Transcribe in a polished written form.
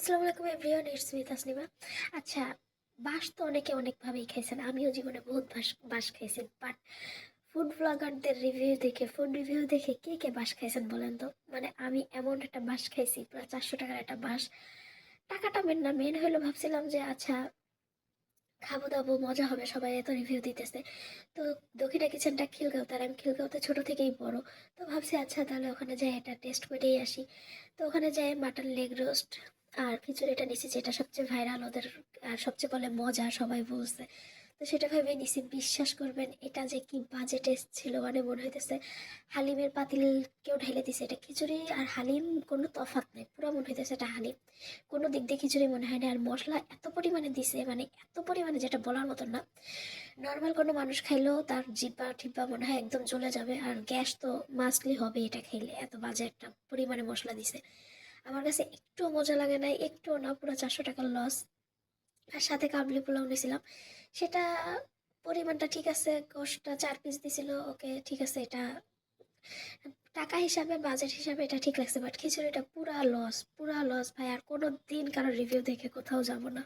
আসসালামু আলাইকুম everyone, it's me Tasnima. আচ্ছা, বাঁশ তো অনেকে অনেকভাবেই খাইছেন, আমিও জীবনে বহুত বাঁশ বাঁশ খাইছি। বাট ফুড ব্লগারদের রিভিউ দেখে, ফুড রিভিউ দেখে কে কে বাঁশ খাইছেন বলেন তো? মানে আমি এমন একটা বাঁশ খাইছি, প্রায় 400 টাকার একটা বাঁশ। টাকাটা মেন না, মেন হলো ভাবছিলাম যে আচ্ছা খাবো দাবো মজা হবে, সবাই এত রিভিউ দিতেছে। তো দক্ষিণা কিচেনটা খিলগাঁওতে, আর আমি খিলগাঁওতে ছোট থেকেই বড়। তো ভাবছি আচ্ছা তাহলে ওখানে যাই এটা টেস্ট করেই আসি। তো ওখানে যাই মাটন লেগ রোস্ট আর খিচুড়িটা নিছি, যেটা সবচেয়ে ভাইরাল ওদের আর সবচেয়ে বলে মজা, সবাই বলছে। তো সেটা ভেবে নিছি, বিশ্বাস করবেন এটা যে কি বাজে টেস্ট ছিল, মানে মনে হইতেছে হালিমের পাতিল কেউ ঢেলে দিছে। এটা খিচুড়ি আর হালিম কোনো তফাৎ নেই, পুরো মনে হইতেছে এটা হালিম। কোনো দিক দিয়ে খিচুড়ি মনে হয় না। আর মশলা এত পরিমাণে দিছে, মানে এত পরিমাণে যেটা বলার মতন না। নর্মাল কোনো মানুষ খাইলেও তার জিব্বা টিব্বা মনে হয় একদম জ্বলে যাবে, আর গ্যাস তো মাস্টলি হবে এটা খেলে, এত বাজে একটা পরিমাণে মশলা দিছে। আমার কাছে একটুও মজা লাগে নাই, একটুও না, পুরো 400 টাকার লস। আর সাথে কাবলি পোলাও নিয়েছিলাম, সেটা পরিমাণটা ঠিক আছে, গোশটা 4 পিস দিছিল, ওকে ঠিক আছে। এটা টাকা হিসাবে, বাজেট হিসাবে এটা ঠিক লাগছে, বাট খিচুড়িটা পুরা লস, পুরা লস ভাই। আর কোনো দিন কারো রিভিউ দেখে কোথাও যাব না।